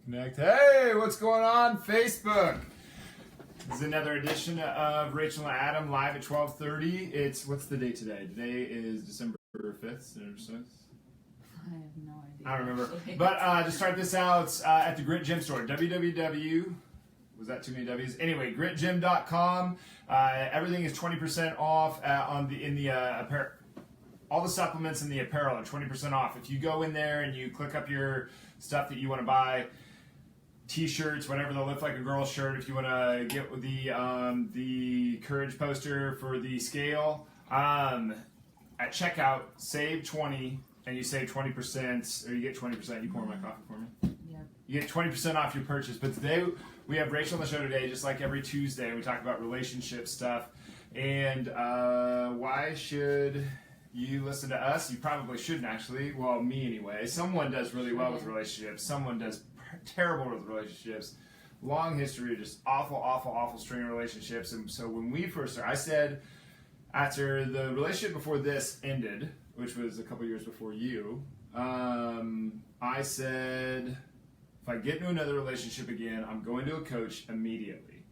Connect. Hey, what's going on, Facebook? This is another edition of Rachel and Adam live at 12:30. What's the date today? Today is December 5th. I have no idea. I don't remember. But to start this out, at the Grit Gym store, www. Was that too many W's? Anyway, gritgym.com. Everything is 20% off in the apparel. All the supplements in the apparel are 20% off. If you go in there and you click up your stuff that you want to buy, T-shirts, whatever, the Lift Like a Girl shirt, if you want to get the Courage poster for the scale, at checkout, save 20, and you save 20%, or you get 20%. You pour my coffee for me? Yep. You get 20% off your purchase. But today, we have Rachel on the show today, just like every Tuesday. We talk about relationship stuff. And why should you listen to us? You probably shouldn't, actually. Well, me anyway. Someone does really well with relationships. Someone does terrible with relationships. Long history of just awful string of relationships. And so when we first started, I said, after the relationship before this ended, which was a couple years before you, I said, if I get into another relationship again, I'm going to a coach immediately.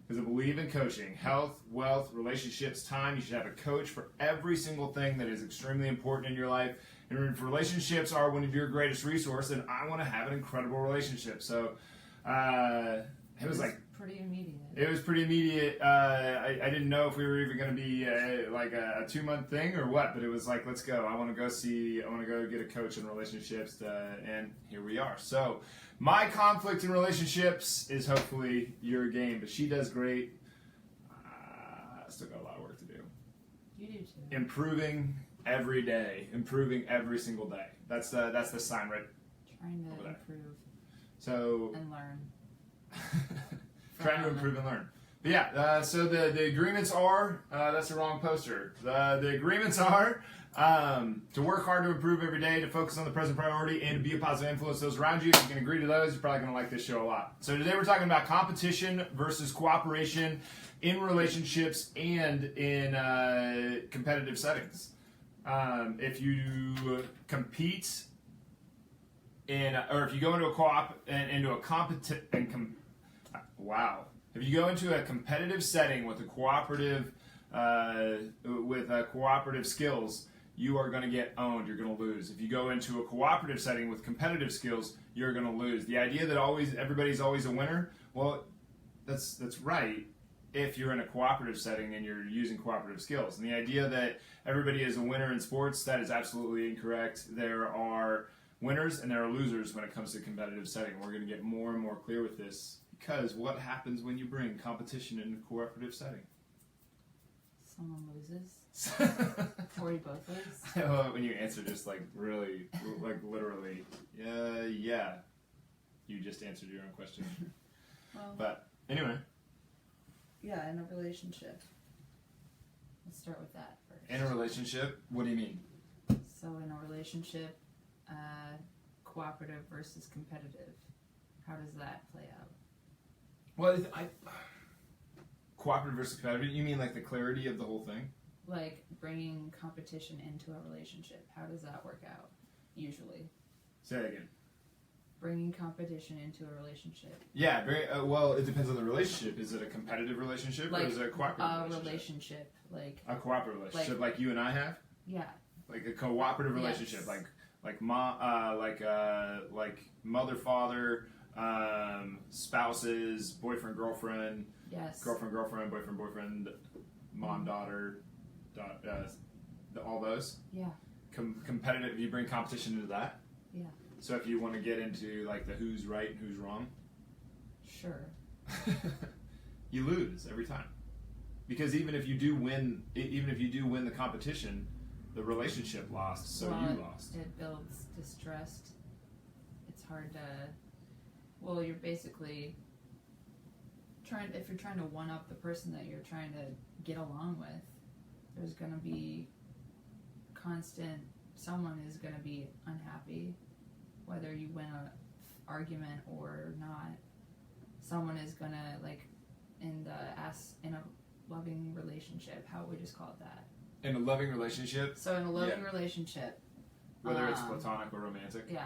Because I believe in coaching. Health, wealth, relationships, time. You should have a coach for every single thing that is extremely important in your life. And if relationships are one of your greatest resources, then I want to have an incredible relationship. So it was like pretty immediate. It was pretty immediate. I didn't know if we were even going to be like a 2-month thing or what, but it was like, let's go. I want to go get a coach in relationships, and here we are. So my conflict in relationships is hopefully your game, but she does great. Still got a lot of work to do. You do too. Improving every day, improving every single day. That's the sign right. Trying to improve. So and learn. Trying to improve and learn. But yeah, so the agreements are, that's the wrong poster. The agreements are to work hard to improve every day, to focus on the present priority, and to be a positive influence to those around you. If you can agree to those, you're probably going to like this show a lot. So today we're talking about competition versus cooperation in relationships and in competitive settings. If you compete or if you go into if you go into a competitive setting with cooperative skills, you are going to get owned. You're going to lose. If you go into a cooperative setting with competitive skills, you're going to lose. The idea that everybody's always a winner, well, that's right. If you're in a cooperative setting and you're using cooperative skills. And the idea that everybody is a winner in sports, that is absolutely incorrect. There are winners and there are losers when it comes to competitive setting. We're going to get more and more clear with this, because what happens when you bring competition in a cooperative setting? Someone loses. Or you both lose. I love when you answer just like really, like literally, yeah. You just answered your own question. Well, but anyway. Yeah, in a relationship. Let's start with that first. In a relationship? What do you mean? So in a relationship, cooperative versus competitive. How does that play out? Well, cooperative versus competitive, you mean like the clarity of the whole thing? Like bringing competition into a relationship. How does that work out, usually? Say that again. Bringing competition into a relationship. Yeah, very well. It depends on the relationship. Is it a competitive relationship or is it a cooperative relationship? Like a cooperative relationship, like you and I have. Yeah. Like a cooperative relationship, yes. like mother father, spouses, boyfriend girlfriend. Yes. Girlfriend boyfriend boyfriend, mom daughter, all those. Yeah. Competitive. You bring competition into that. Yeah. So if you want to get into like the who's right and who's wrong, sure, you lose every time, because even if you do win the competition, the relationship lost, so you lost. It builds distrust. It's hard to. Well, you're basically if you're trying to one up the person that you're trying to get along with, there's going to be constant. Someone is going to be unhappy. Whether you win an argument or not, someone is gonna in a loving relationship. How would we just call it that? In a loving relationship. So in a loving relationship, whether it's platonic or romantic. Yeah,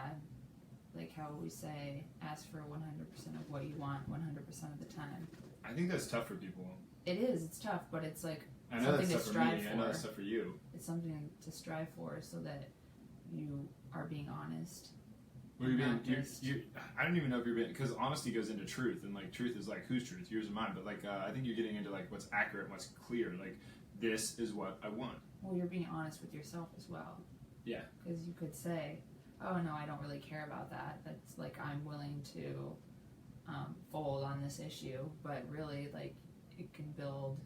like how we say, ask for 100% of what you want 100% of the time. I think that's tough for people. It is. It's tough, but it's like I know something that's to tough for strive me. for. I know that's tough for you. It's something to strive for, so that you are being honest. Well, I don't even know if you're being, because honesty goes into truth, and like truth is like whose truth, yours and mine. But like I think you're getting into like what's accurate and what's clear. Like this is what I want. Well, you're being honest with yourself as well. Yeah. Because you could say, "Oh no, I don't really care about that. That's like I'm willing to fold on this issue," but really, like it can build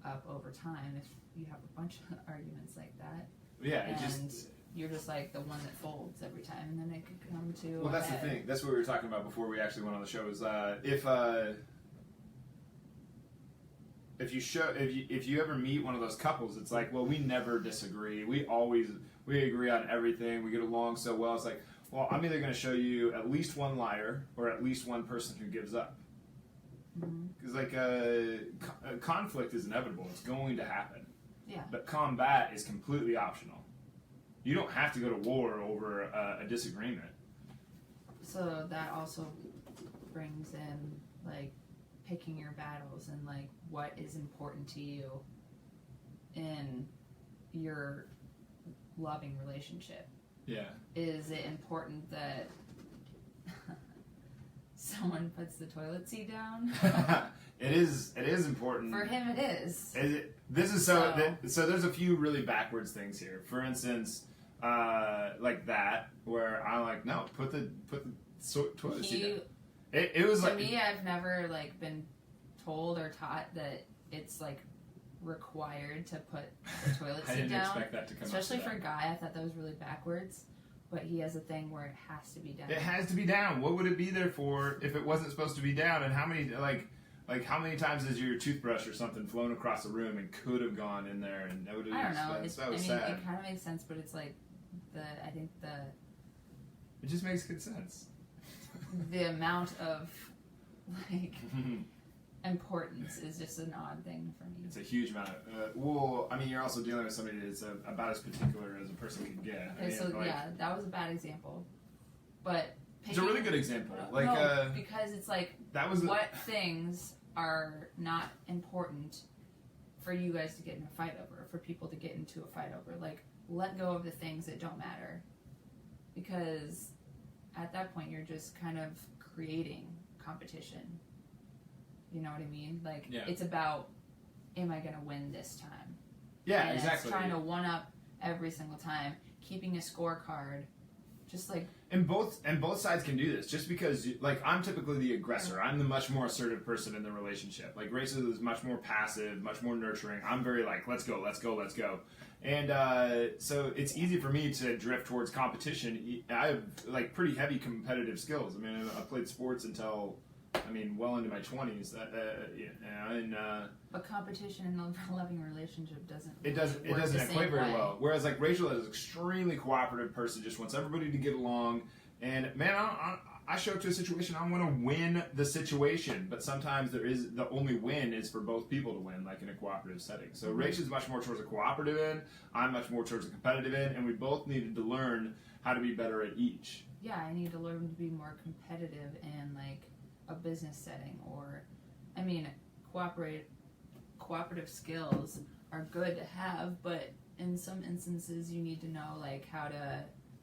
up over time if you have a bunch of arguments like that. Yeah. And you're just like the one that folds every time, and then it could come to. Well, that's the thing. That's what we were talking about before we actually went on the show. Is if you ever meet one of those couples, it's like, well, we never disagree. We agree on everything. We get along so well. It's like, well, I'm either going to show you at least one liar or at least one person who gives up. Because conflict is inevitable. It's going to happen. Yeah. But combat is completely optional. You don't have to go to war over a disagreement. So that also brings in like picking your battles and like what is important to you in your loving relationship. Yeah. Is it important that someone puts the toilet seat down? It is important. For him, it is. So there's a few really backwards things here. For instance, like that, where I'm like, no, put the toilet seat down. It was to me, I've never like been told or taught that it's like required to put the toilet seat down. I didn't expect that to come Especially up for a guy, I thought that was really backwards. But he has a thing where it has to be down. It has to be down. What would it be there for if it wasn't supposed to be down? And how many how many times has your toothbrush or something flown across the room and could have gone in there and that would have been I don't know. sad. It kind of makes sense, but it's like it just makes good sense. The amount of like importance is just an odd thing for me. It's a huge amount of you're also dealing with somebody that's about as particular as a person can get. Okay, that was a bad example, but it's a really good example. Because it's like things are not important for you guys to get in a fight over, for people to get into a fight over. Like, let go of the things that don't matter, because at that point you're just kind of creating competition. You know what I mean? Like, It's about, am I going to win this time? Yeah, and exactly. It's trying to one up every single time, keeping a scorecard, just like. And both sides can do this. Just because, I'm typically the aggressor. I'm the much more assertive person in the relationship. Like, Rachel is much more passive, much more nurturing. I'm very like, let's go. And so it's easy for me to drift towards competition. I have pretty heavy competitive skills. I mean, I played sports until well into my 20s. But competition in a loving relationship doesn't. It doesn't equate very well. Whereas Rachel is an extremely cooperative person, just wants everybody to get along. And man, I show up to a situation, I want to win the situation. But sometimes the only win is for both people to win, like in a cooperative setting. So Rachel's much more towards a cooperative end. I'm much more towards a competitive end, and we both needed to learn how to be better at each. Yeah, I need to learn to be more competitive in a business setting, or cooperative skills are good to have, but in some instances you need to know how to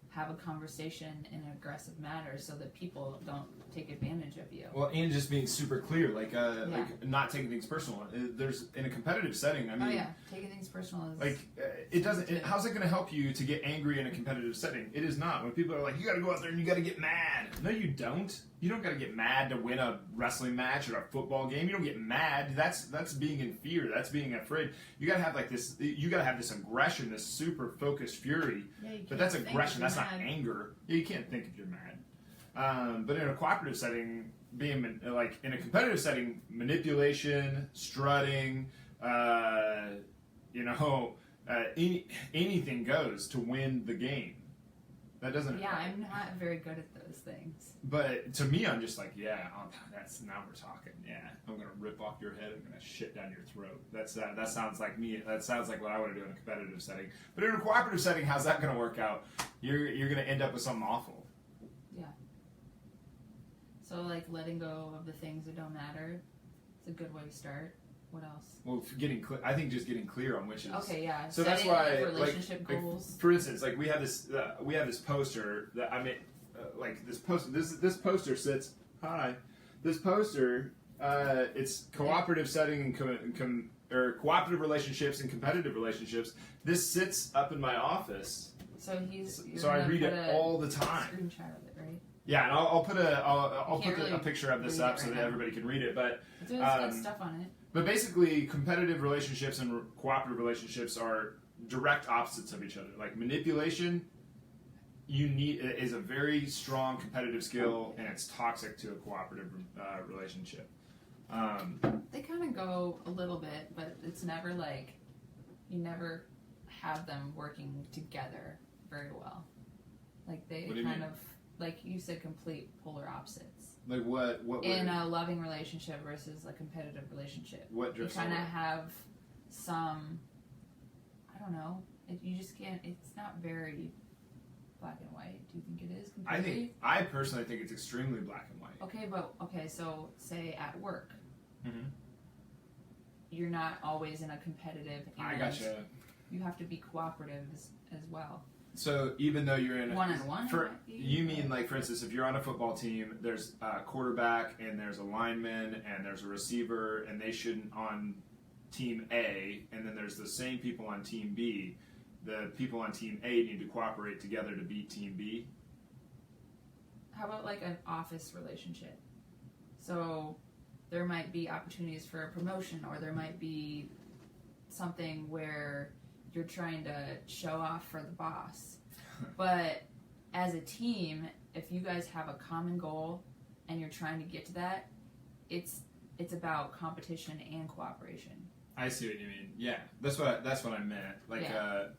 have a conversation in an aggressive manner so that people don't take advantage of you. Well, and just being super clear, like not taking things personal. There's in a competitive setting. Taking things personal is it doesn't. How's it going to help you to get angry in a competitive setting? It is not. When people are like, you got to go out there and you got to get mad. No, you don't. You don't got to get mad to win a wrestling match or a football game. You don't get mad. That's being in fear. That's being afraid. You got to have this. You got to have this aggression, this super focused fury. But that's aggression. That's not anger. Yeah, you can't think if you're mad. But in a cooperative setting, being in a competitive setting, manipulation, strutting, anything goes to win the game. That doesn't. Yeah, I'm not very good at those things. But to me, I'm just like, that's now we're talking. Yeah, I'm gonna rip off your head. I'm gonna shit down your throat. That sounds like me. That sounds like what I want to do in a competitive setting. But in a cooperative setting, how's that gonna work out? You're gonna end up with something awful. Yeah. So like letting go of the things that don't matter. It's a good way to start. What else? Well, I think just getting clear on which is Okay, yeah. So Setting, that's why, like, relationship goals. for instance, like we have this poster that I made, like this poster. This poster sits. Hi, this poster. It's cooperative setting and or cooperative relationships and competitive relationships. This sits up in my office. So I read it all the time. Screenshot of it, right? Yeah, and I'll put Really a picture of this up so that everybody can read it. But it's got stuff on it. But basically, competitive relationships and cooperative relationships are direct opposites of each other. Like manipulation, is a very strong competitive skill, and it's toxic to a cooperative relationship. They kind of go a little bit, but it's never like you never have them working together very well. Like they kind of, like you said, complete polar opposites. Like what in a loving relationship versus a competitive relationship. What drifts you kind of have some, I don't know. You just can't. It's not very black and white. Do you think it is? Completely? I personally think it's extremely black and white. Okay, so say at work, mm-hmm. you're not always in a competitive. I gotcha. You have to be cooperative as well. So even though you're in one-on-one, you mean like, for instance, if you're on a football team, there's a quarterback and there's a lineman and there's a receiver, and they shouldn't on team A, and then there's the same people on team B. The people on team A need to cooperate together to beat team B. How about like an office relationship? So there might be opportunities for a promotion, or there might be something where you're trying to show off for the boss. But as a team, if you guys have a common goal and you're trying to get to that, it's about competition and cooperation. I see what you mean. Yeah, that's what I meant. Like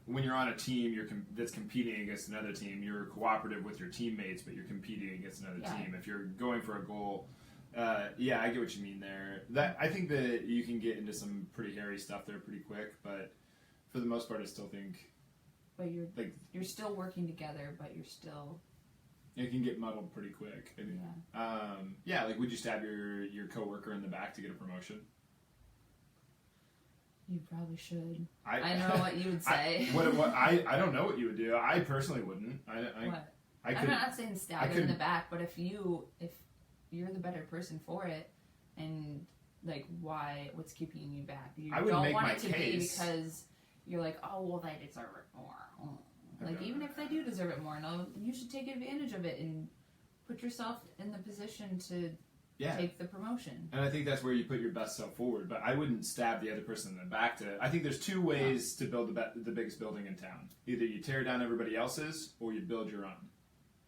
when you're on a team, that's competing against another team. You're cooperative with your teammates, but you're competing against another team. If you're going for a goal, I get what you mean there. That I think that you can get into some pretty hairy stuff there pretty quick, but for the most part, I still think. But you're still working together, but you're still. It can get muddled pretty quick. Yeah. Like, would you stab your coworker in the back to get a promotion? You probably should. I know what you would say. I don't know what you would do. I personally wouldn't. What? I'm not saying stab him in the back, but if you're the better person for it, and like what's keeping you back? You don't want it to be because you're like, oh well, they deserve it more. Like even if they do deserve it more, no, you should take advantage of it and put yourself in the position to take the promotion. And I think that's where you put your best self forward. But I wouldn't stab the other person in the back. I think there's two ways to build the biggest building in town. Either you tear down everybody else's, or you build your own.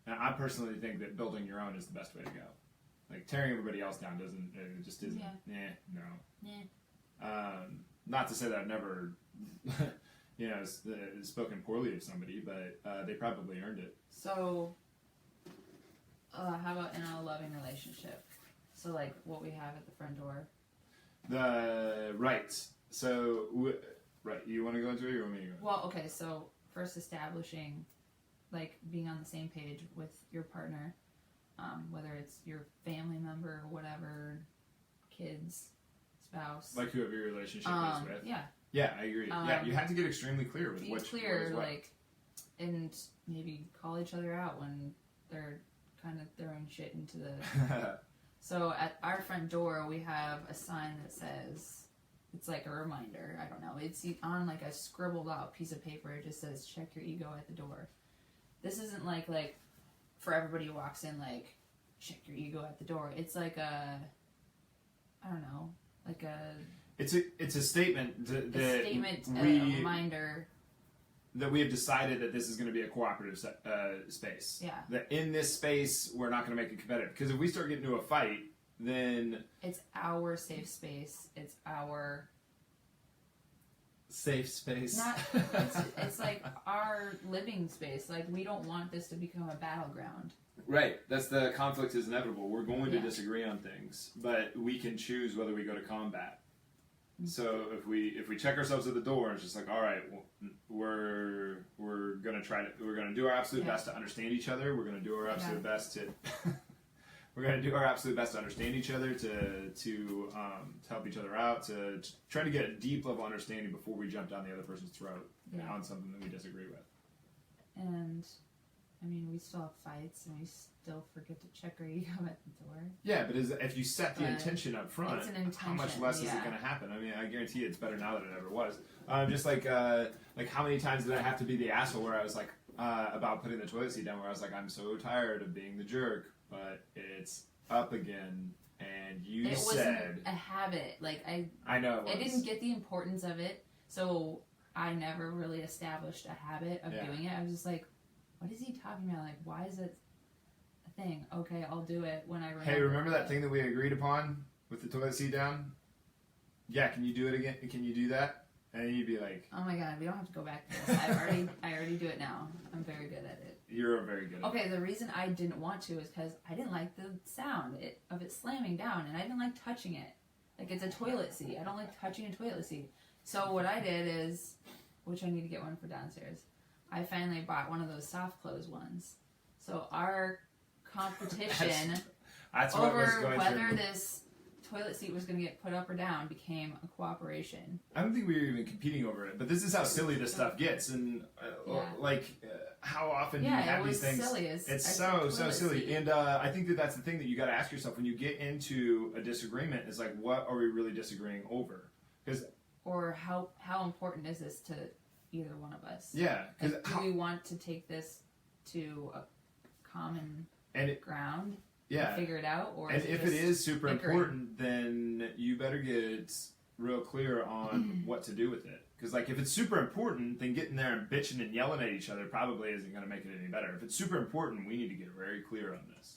And I personally think that building your own is the best way to go. Like tearing everybody else down isn't. Not to say that I've never, spoken poorly of somebody, but they probably earned it. So, how about in a loving relationship? So, like what we have at the front door. So, you want to go into it, or you want me to go? Well, okay. So first, establishing, like being on the same page with your partner. Whether it's your family member or whatever, kids, spouse. Like whoever your relationship is with. Yeah. Yeah, I agree. You have to get extremely clear with what is what. And maybe call each other out when they're kind of throwing shit into the... So at our front door, we have a sign that says, it's like a reminder, I don't know, it's on like a scribbled out piece of paper, it just says, check your ego at the door. This isn't like for everybody who walks in, like, check your ego at the door. It's like a It's a statement a reminder that we have decided that this is going to be a cooperative space. Yeah. That in this space, we're not going to make it competitive. Because if we start getting into a fight, then... It's our safe space. It's our... Safe space. It's like our living space. Like, we don't want this to become a battleground. Right. That's the conflict is inevitable. We're going to disagree on things. But we can choose whether we go to combat. So if we check ourselves at the door, it's just like, all right, well, we're gonna do our absolute best to understand each other. We're gonna do our absolute best to we're going to do our absolute best to understand each other, to help each other out, to try to get a deep level understanding before we jump down the other person's throat on something that we disagree with. And I mean, we still have fights, and we still forget to check our ego at the door. Yeah, but if you set the intention up front, how much less is it going to happen? I mean, I guarantee you it's better now than it ever was. Just like how many times did I have to be the asshole where I was like, about putting the toilet seat down, where I was like, I'm so tired of being the jerk, but it's up again, and it wasn't a habit. Like I know I didn't get the importance of it, so I never really established a habit of doing it. I was just like, what is he talking about? Like, why is it a thing? Okay, I'll do it when I remember. Hey, remember that thing that we agreed upon with the toilet seat down? Yeah, can you do it again? Can you do that? And you'd be like, oh my god, we don't have to go back to this. I already do it now. I'm very good at it. You're very good at it. Okay, the reason I didn't want to is because I didn't like the sound of it slamming down, and I didn't like touching it. Like, it's a toilet seat. I don't like touching a toilet seat. So what I did is, which I need to get one for downstairs, I finally bought one of those soft close ones. So our competition that's over whether this toilet seat was going to get put up or down became a cooperation. I don't think we were even competing over it, but this is how silly this stuff gets, and how often do you have these things? Silly it's so silly, and I think that's the thing that you got to ask yourself when you get into a disagreement is like, what are we really disagreeing over? Or how important is this to either one of us? Yeah, because do we want to take this to a common ground? Yeah, figure it out, or if it is super important, then you better get real clear on what to do with it. Because like, if it's super important, then getting there and bitching and yelling at each other probably isn't going to make it any better. If it's super important, we need to get very clear on this.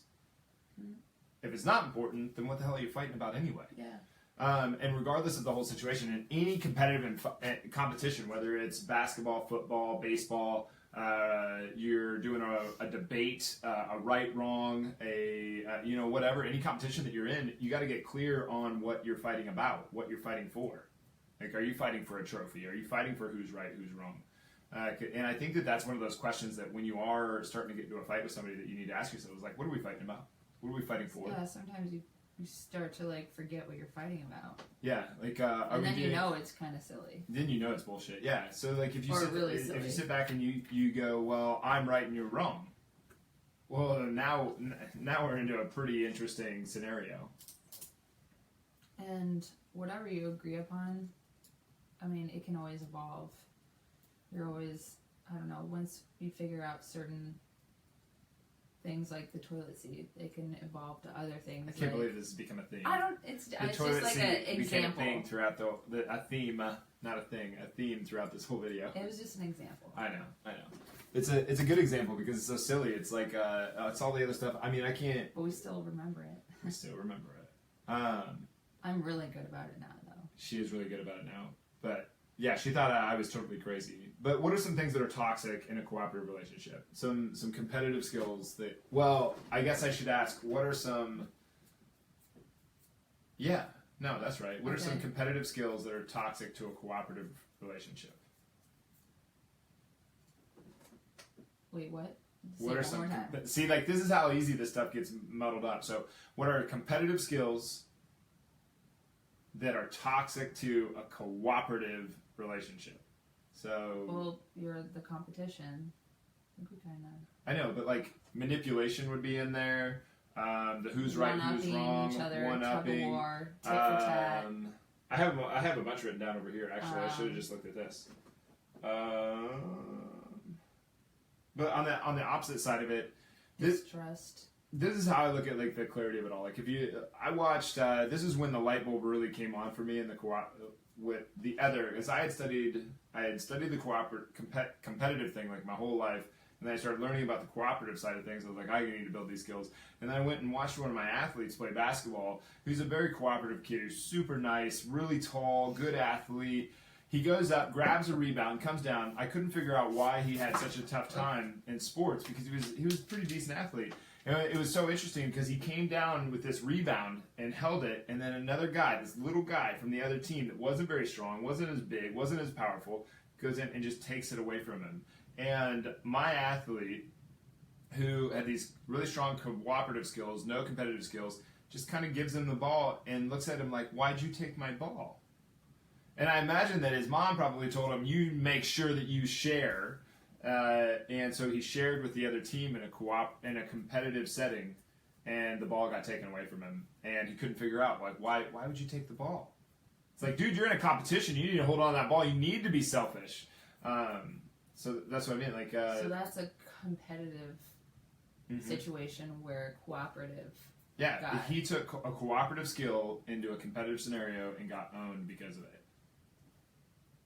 If it's not important, then what the hell are you fighting about anyway? Yeah. And regardless of the whole situation, in any competitive competition, whether it's basketball, football, baseball, you're doing a debate, a right, wrong, whatever, any competition that you're in, you got to get clear on what you're fighting about, what you're fighting for. Like, are you fighting for a trophy? Are you fighting for who's right, who's wrong? And I think that's one of those questions that when you are starting to get into a fight with somebody that you need to ask yourself is like, what are we fighting about? What are we fighting for? Yeah, sometimes you start to like forget what you're fighting about. Yeah, like and then you know it's kind of silly. Then you know it's bullshit. Yeah, so like if you if you sit back and you go, well, I'm right and you're wrong. Well, now we're into a pretty interesting scenario. And whatever you agree upon, I mean, it can always evolve. You're always, I don't know, once you figure out certain things like the toilet seat, they can evolve to other things. I can't believe this has become a thing. It's just like an example. Became a thing throughout a theme, not a thing, a theme throughout this whole video. It was just an example. I know. It's a good example because it's so silly. It's like it's all the other stuff. I mean, I can't. But we still remember it. We still remember it. I'm really good about it now, though. She is really good about it now, but. Yeah, she thought I was totally crazy. But what are some things that are toxic in a cooperative relationship? Some competitive skills that... Well, I guess I should ask, what are some... Yeah, no, that's right. What are some competitive skills that are toxic to a cooperative relationship? Wait, what? What are some... See, like, this is how easy this stuff gets muddled up. So, what are competitive skills that are toxic to a cooperative relationship? So, well, you're the competition. I think we kind of. I know, but like manipulation would be in there. The who's right, who's wrong, one-upping. War, tit for tat. I have a bunch written down over here. Actually, I should have just looked at this. But on the opposite side of it, distrust. This is how I look at like the clarity of it all. Like I watched. This is when the light bulb really came on for me in the with the other, because I had studied the competitive thing like my whole life, and then I started learning about the cooperative side of things. I was like, I need to build these skills, and then I went and watched one of my athletes play basketball. Who's a very cooperative kid, who's super nice, really tall, good athlete. He goes up, grabs a rebound, comes down. I couldn't figure out why he had such a tough time in sports because he was a pretty decent athlete. And it was so interesting because he came down with this rebound and held it, and then another guy, this little guy from the other team that wasn't very strong, wasn't as big, wasn't as powerful, goes in and just takes it away from him. And my athlete who had these really strong cooperative skills, no competitive skills, just kind of gives him the ball and looks at him like, "Why'd you take my ball?" And I imagine that his mom probably told him, "You make sure that you share." And so he shared with the other team in a competitive setting, and the ball got taken away from him, and he couldn't figure out like why would you take the ball? It's like, dude, you're in a competition. You need to hold on to that ball. You need to be selfish. So that's what I mean. Like, so that's a competitive situation where cooperative. Yeah, he took a cooperative skill into a competitive scenario and got owned because of it.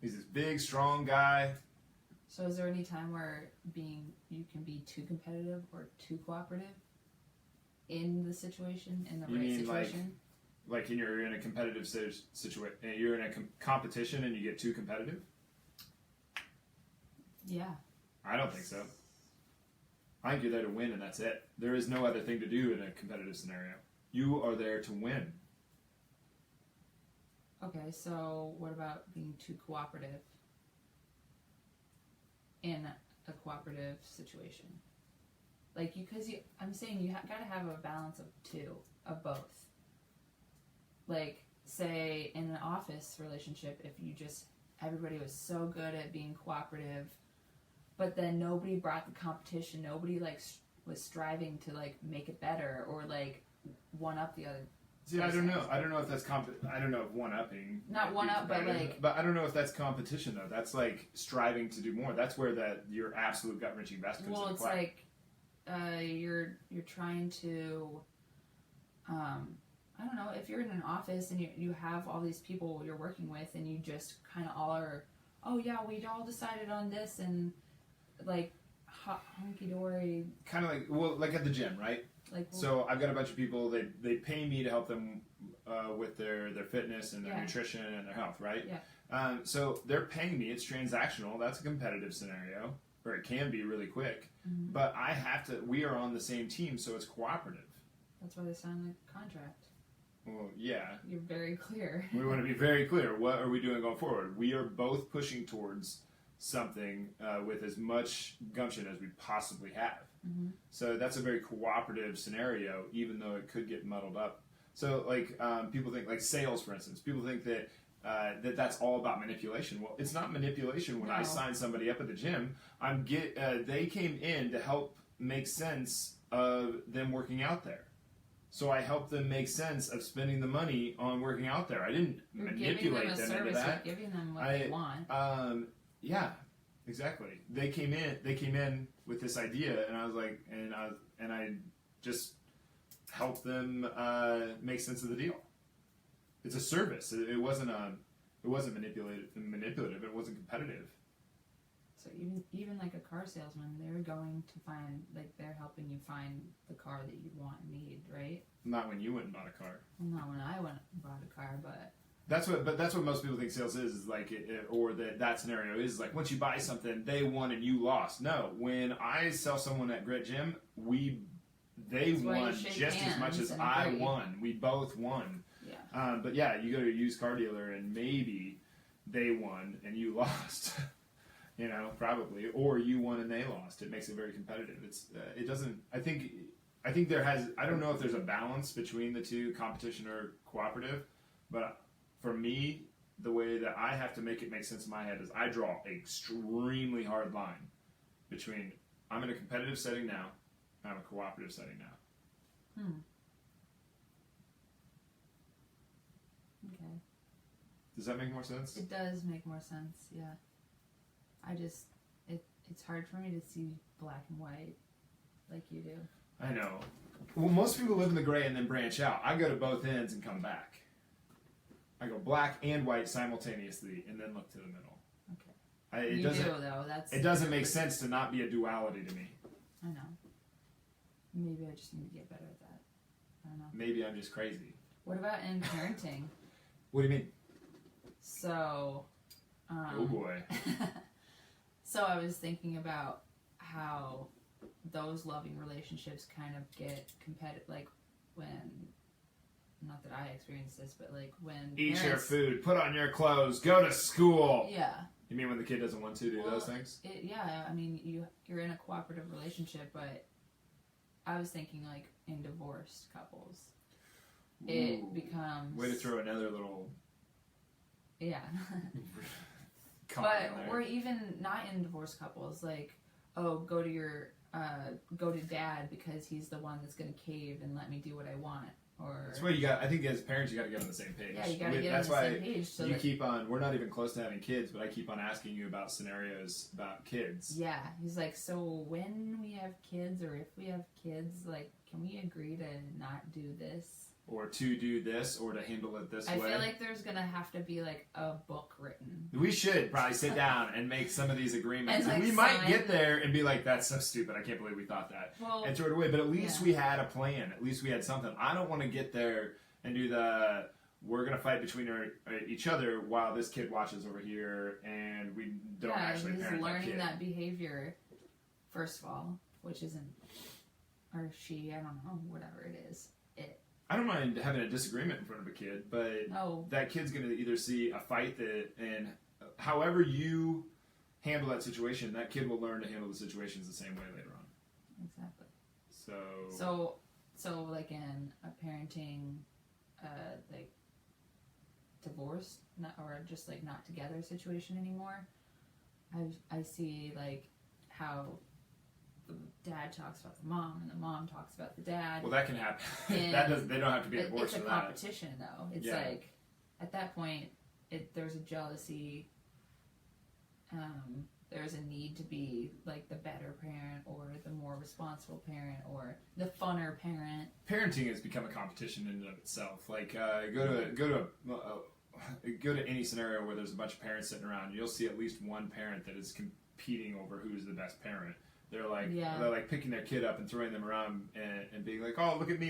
He's this big, strong guy. So is there any time where you can be too competitive or too cooperative in the situation, in the right situation? Like you're in a competitive situation, you're in a competition and you get too competitive? Yeah. I don't think so. I think you're there to win and that's it. There is no other thing to do in a competitive scenario. You are there to win. Okay, so what about being too cooperative in a cooperative situation? Like, I'm saying you gotta have a balance of both. Like, say, in an office relationship, if everybody was so good at being cooperative, but then nobody brought the competition, nobody, was striving to, make it better, or, one up the other. See, I don't know. I don't know if that's I don't know if one-upping. Not one-up, but But I don't know if that's competition, though. That's, striving to do more. That's where your absolute gut-wrenching best comes into play. Well, it's you're trying to, I don't know, if you're in an office and you have all these people you're working with and you just kind of all are, oh, yeah, we all decided on this and, hunky-dory. Kind of like at the gym, right? So I've got a bunch of people, they pay me to help them with their fitness and their nutrition and their health, right? Yeah. So they're paying me. It's transactional. That's a competitive scenario, or it can be really quick. Mm-hmm. But we are on the same team, so it's cooperative. That's why they signed the contract. Well, yeah. You're very clear. We want to be very clear. What are we doing going forward? We are both pushing towards something with as much gumption as we possibly have. Mm-hmm. So that's a very cooperative scenario, even though it could get muddled up. So, people think, sales, for instance, people think that that's all about manipulation. Well, it's not manipulation when I sign somebody up at the gym. They came in to help make sense of them working out there. So I helped them make sense of spending the money on working out there. I didn't manipulate them into that. You're giving them what they want. Yeah, exactly. They came in with this idea, and I was like, and I just helped them make sense of the deal. It's a service. It wasn't manipulative. It wasn't competitive. So even like a car salesman, they're going to find, they're helping you find the car that you want and need, right? Not when you went and bought a car. Well, not when I went and bought a car, but. That's what most people think sales is or that scenario is once you buy something, they won and you lost. No, when I sell someone at Grit Gym, they won just as much as I won. We both won. Yeah. But yeah, you go to a used car dealer and maybe they won and you lost. Probably, or you won and they lost. It makes it very competitive. It doesn't. I think I don't know if there's a balance between the two, competition or cooperative, but for me, the way that I have to make it make sense in my head is I draw an extremely hard line between I'm in a competitive setting now, and I'm a cooperative setting now. Okay. Does that make more sense? It does make more sense, yeah. It's hard for me to see black and white like you do. I know. Well, most people live in the gray and then branch out. I go to both ends and come back. I go black and white simultaneously and then look to the middle. Okay. It doesn't make sense to not be a duality to me. I know. Maybe I just need to get better at that. I don't know. Maybe I'm just crazy. What about in parenting? What do you mean? So. Oh boy. So I was thinking about how those loving relationships kind of get competitive, when, not that I experienced this, but when eat parents, your food, put on your clothes, go to school. Yeah. You mean when the kid doesn't want to do those things? Yeah, I mean, you're in a cooperative relationship, but I was thinking like in divorced couples. Ooh, It becomes way to throw another little yeah. cog But in there. or even not in divorced couples, like, oh, go to dad because he's the one that's gonna cave and let me do what I want. Or That's what you got. I think as parents, you got to get on the same page. yeah, you gotta get That's on the why same page. So you that, keep on. We're not even close to having kids, but I keep on asking you about scenarios about kids. yeah, he's like, so when we have kids or if we have kids, like, can we agree to not do this? Or to do this, or to handle it this I way. feel like there's gonna have to be like a book written. We should probably sit down and make some of these agreements. And, like, we might sign get there and be like, that's so stupid. I can't believe we thought that. Well, And throw it away. But at least yeah. we had a plan. At least we had something. I don't want to get there and do the, we're going to fight between each other while this kid watches over here and we don't actually he's parent learning that that behavior, first of all, which isn't, or she, I don't know, whatever it is. I don't mind having a disagreement in front of a kid, but No. that kid's going to either see a fight and however you handle that situation, that kid will learn to handle the situations the same way later on. Exactly. So like in a parenting, like divorce, or just like not together situation anymore, I see like how the dad talks about the mom and the mom talks about the dad. well, that can happen. And They don't have to be divorced it's a for that. competition though. It's Yeah. like at that point there's a jealousy. There's a need to be like the better parent or the more responsible parent or the funner parent. Parenting has become a competition in and of itself. Like go to any scenario where there's a bunch of parents sitting around. You'll see at least one parent that is competing over who's the best parent. They're like picking their kid up and throwing them around and being like, oh, look at me,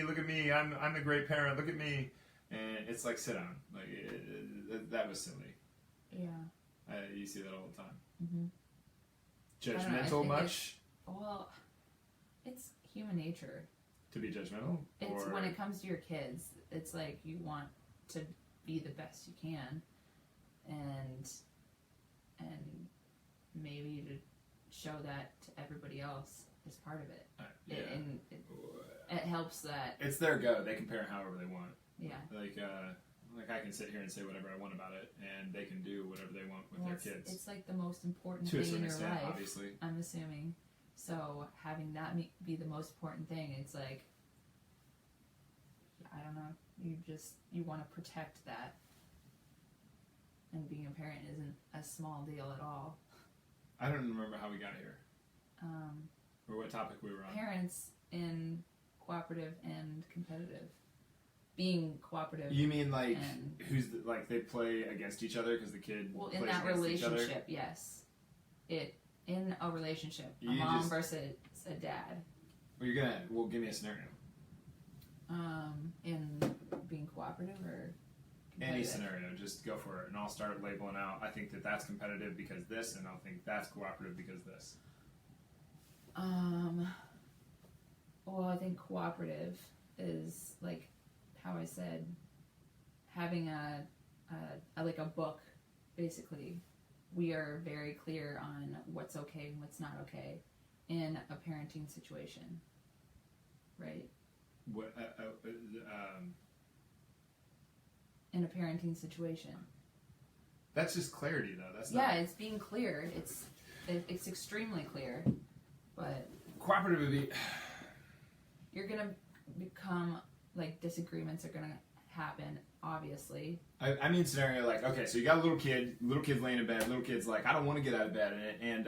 I'm the great parent, look at me. And it's like, sit down. Like that was silly. Yeah. You see that all the time. Mm-hmm. Judgmental much? Well, it's human nature. To be judgmental? It's or... when it comes to your kids, it's like you want to be the best you can, and maybe to show that to everybody else is part of it. It helps that it's their go. They can parent however they want. Yeah. Like I can sit here and say whatever I want about it, and they can do whatever they want with their kids. It's like the most important to a thing certain in your extent, life. obviously. I'm assuming. So having that be the most important thing, it's like, I don't know. You want to protect that, and being a parent isn't a small deal at all. I don't remember how we got here, or what topic we were on. Parents in cooperative and competitive. Being cooperative. You mean like like they play against each other because the kid well plays in that against each other? relationship, yes. In a relationship, a You mom just- versus a dad. Well, give me a scenario. In being cooperative or competitive? Any scenario, just go for it, and I'll start labeling out. I think that's competitive because this, and I'll think that's cooperative because this. Well, I think cooperative is like how I said, having a book. Basically, we are very clear on what's okay and what's not okay in a parenting situation, right? What? In a parenting situation. That's just clarity, though. That's Yeah, not... it's being clear. It's extremely clear, but cooperative would be. you're gonna become like disagreements are gonna happen. Obviously, I mean scenario like, okay, so you got a little kid's laying in bed, little kid's like, I don't want to get out of bed, and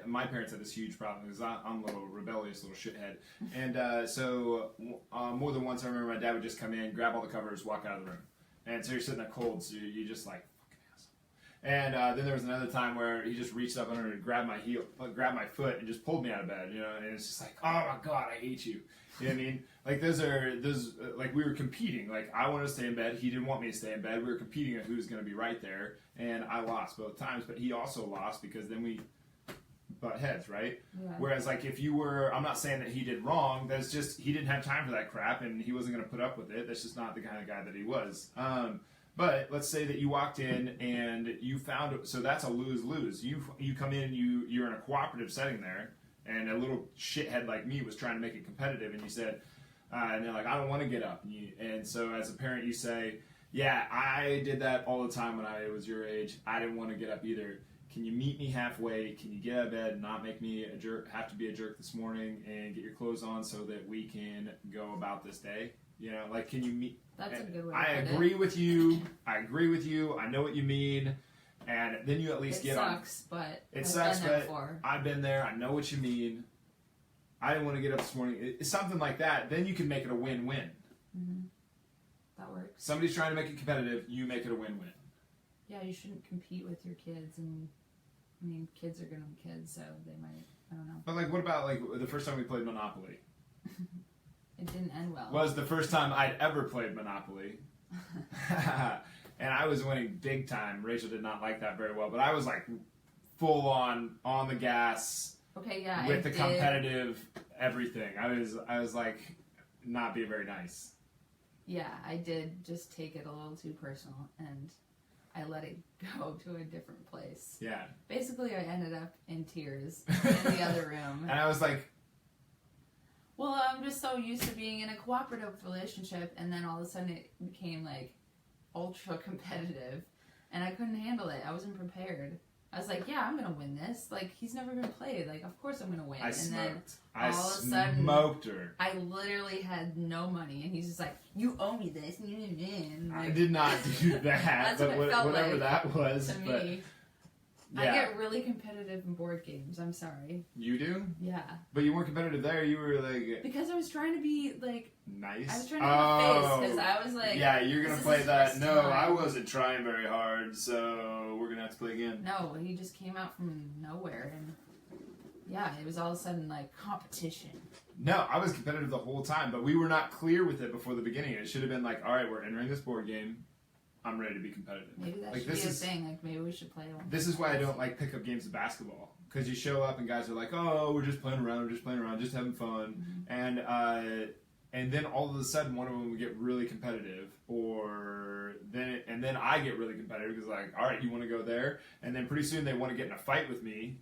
my parents had this huge problem because I'm a little rebellious little shithead, and so more than once I remember my dad would just come in, grab all the covers, walk out of the room, and so you're sitting there cold, so you just like, fucking asshole. And then there was another time where he just reached up under and grabbed my foot and just pulled me out of bed, and it's just like, oh my god, I hate you. You know what I mean? Like those like we were competing. Like I wanted to stay in bed, he didn't want me to stay in bed. We were competing on who's going to be right there, and I lost both times. But he also lost because then we butt heads, right? yeah. Whereas like if you were, I'm not saying that he did wrong. That's just he didn't have time for that crap, and he wasn't going to put up with it. That's just not the kind of guy that he was. But let's say that you walked in and you found, so that's a lose-lose. You come in and you're in a cooperative setting there, and a little shithead like me was trying to make it competitive, and you said, and they're like, I don't want to get up, and so as a parent you say, yeah, I did that all the time when I was your age. I didn't want to get up either. Can you meet me halfway? Can you get out of bed and not make me a jerk, have to be a jerk this morning, and get your clothes on so that we can go about this day? You know, like, can you meet? That's a good way. I agree with you. I agree with you. I know what you mean. And then you at least get on. It sucks, but It sucks, but I've been there. I know what you mean. I didn't want to get up this morning. It's something like that. Then you can make it a win-win. Mm-hmm. That works. Somebody's trying to make it competitive. You make it a win-win. Yeah, you shouldn't compete with your kids, and I mean, kids are gonna be kids, so they might. I don't know. But like, what about like the first time we played Monopoly? It didn't end well. Was the first time I'd ever played Monopoly. And I was winning big time. Rachel did not like that very well, but I was like full on the gas. Okay, yeah. With the competitive everything. I was like not being very nice. Yeah, I did just take it a little too personal, and I let it go to a different place. Yeah. Basically, I ended up in tears in the other room. And I was like, well, I'm just so used to being in a cooperative relationship, and then all of a sudden it became like ultra competitive, and I couldn't handle it. I wasn't prepared. I was like, yeah, I'm gonna win this. Like, he's never been played. Like, of course I'm gonna win. I smoked her. I literally had no money, and he's just like, you owe me this. And I did not do that. That's but what it felt whatever like that was. to but, me. yeah. I get really competitive in board games. I'm sorry. You do? Yeah. But you weren't competitive there. You were like... Because I was trying to be, like... Nice? I was trying to have a face, because I was like... Yeah, you're going to play that. No, time. I wasn't trying very hard, so we're going to have to play again. No, he just came out from nowhere, and... Yeah, it was all of a sudden, like, competition. No, I was competitive the whole time, but we were not clear with it before the beginning. It should have been like, all right, we're entering this board game. I'm ready to be competitive. Maybe that like, should be a thing. Like, maybe we should play one. This is why I don't like pickup games of basketball. Because you show up and guys are like, oh, we're just playing around, just having fun. Mm-hmm. And then all of a sudden one of them would get really competitive. And then I get really competitive because like, all right, you want to go there? And then pretty soon they want to get in a fight with me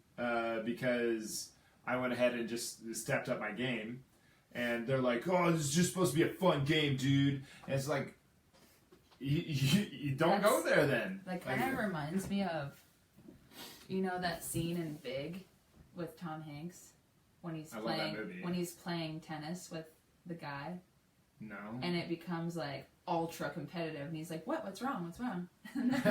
because I went ahead and just stepped up my game. And they're like, oh, this is just supposed to be a fun game, dude. And it's like, you don't go there then. Like, kind of reminds me of, you know, that scene in Big with Tom Hanks when he's playing tennis with the guy. No. And it becomes like ultra competitive, and he's like, what's wrong? And then,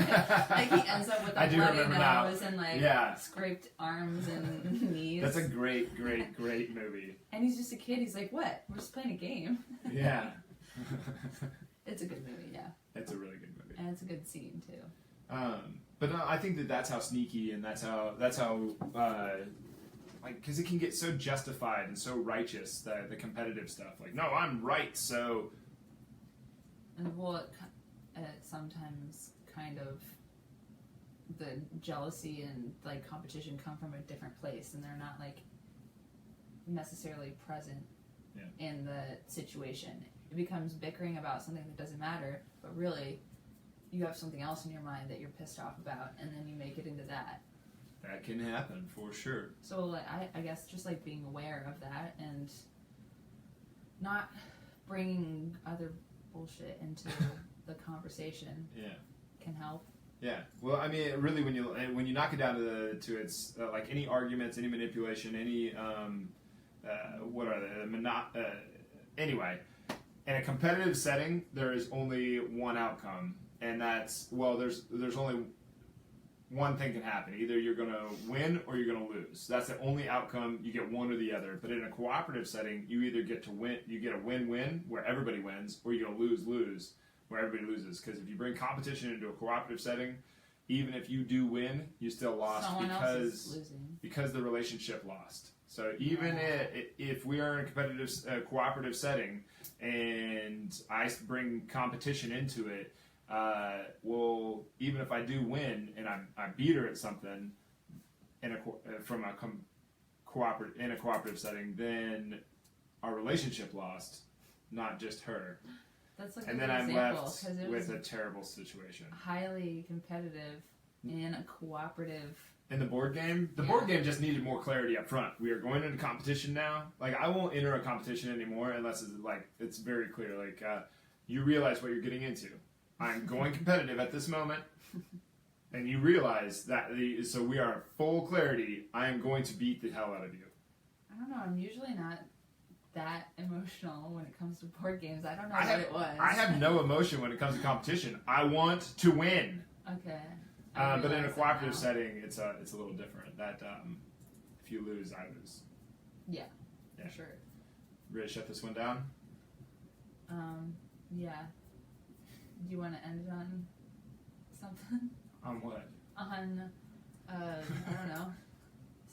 like, he ends up with a bloody nose and like scraped arms and knees. That's a great movie. And he's just a kid. He's like, what? We're just playing a game. Yeah. It's a good movie, yeah. It's a really good movie. And it's a good scene too. But no, I think that's how sneaky and that's how like, because it can get so justified and so righteous, the competitive stuff. Like, no, I'm right, so. And well, it sometimes kind of the jealousy and like competition come from a different place, and they're not like necessarily present in the situation. It becomes bickering about something that doesn't matter, but really you have something else in your mind that you're pissed off about, and then you make it into that. That can happen, for sure. So like, I guess just like being aware of that and not bringing other bullshit into the conversation can help. Yeah. Well, I mean, really, when you knock it down to its like any arguments, any manipulation, any what are they? Anyway, in a competitive setting, there is only one outcome, and that's there's only one thing can happen. Either you're going to win or you're going to lose. That's the only outcome. You get one or the other. But in a cooperative setting, you either get to win, you get a win-win where everybody wins, or you're going to lose-lose where everybody loses. Because if you bring competition into a cooperative setting, even if you do win, you still lost because the relationship lost. So even if we are in a competitive, cooperative setting, and I bring competition into it, well, even if I do win and I beat her at something in a cooperative setting, then our relationship lost, not just her. That's like and then I'm left with a terrible situation. Highly competitive in a cooperative in the board game. The board game just needed more clarity up front. We are going into competition now. Like, I won't enter a competition anymore unless it's very clear. Like, you realize what you're getting into. I'm going competitive at this moment, and you realize that. So we are full clarity. I am going to beat the hell out of you. I don't know. I'm usually not that emotional when it comes to board games. I don't know what it was. I have no emotion when it comes to competition. I want to win. Okay. But in a cooperative setting, it's a little different. That if you lose, I lose. Yeah. For sure. Ready to shut this one down? Yeah. Do you want to end it on something? On what? On, I don't know.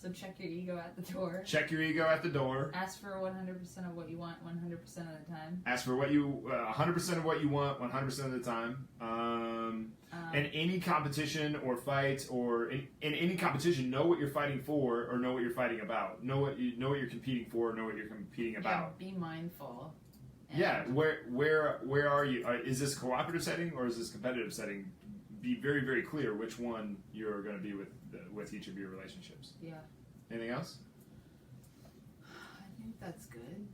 So check your ego at the door. Check your ego at the door. Ask for 100% of what you want 100% of the time. Ask for what you 100% of what you want 100% of the time. In any competition or fight or in any competition, know what you're fighting for or know what you're fighting about. Know what you're competing for. Know what you're competing about. Yeah, be mindful. Yeah, where are you? Is this a cooperative setting or is this a competitive setting? Be very, very clear which one you're going to be with each of your relationships. Yeah. Anything else? I think that's good.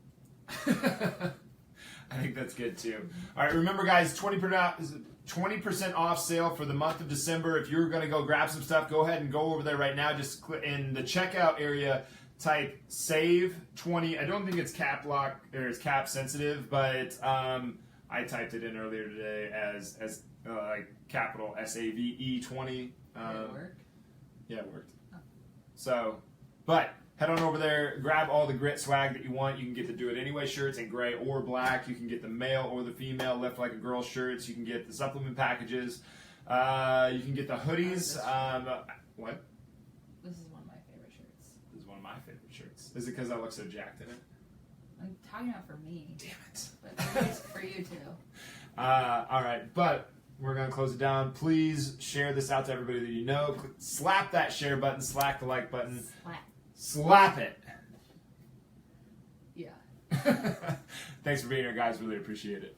I think that's good too. All right, remember guys, 20% off sale for the month of December. If you're going to go grab some stuff, go ahead and go over there right now. Just click in the checkout area. Type save 20. I don't think it's cap lock or it's cap sensitive, but I typed it in earlier today as like capital SAVE 20. Did it work? Yeah, it worked. Oh. So, but head on over there, grab all the grit swag that you want. You can get the Do It Anyway shirts in gray or black. You can get the male or the female Lift Like a Girl shirts. You can get the supplement packages. You can get the hoodies. What? This is one of my favorite shirts. This is one of my favorite shirts. Is it because I look so jacked in it? I'm talking about for me. Damn it. But it's for you too. All right, but we're going to close it down. Please share this out to everybody that you know. Slap that share button. Slap the like button. Slap it. Yeah. Thanks for being here, guys. Really appreciate it.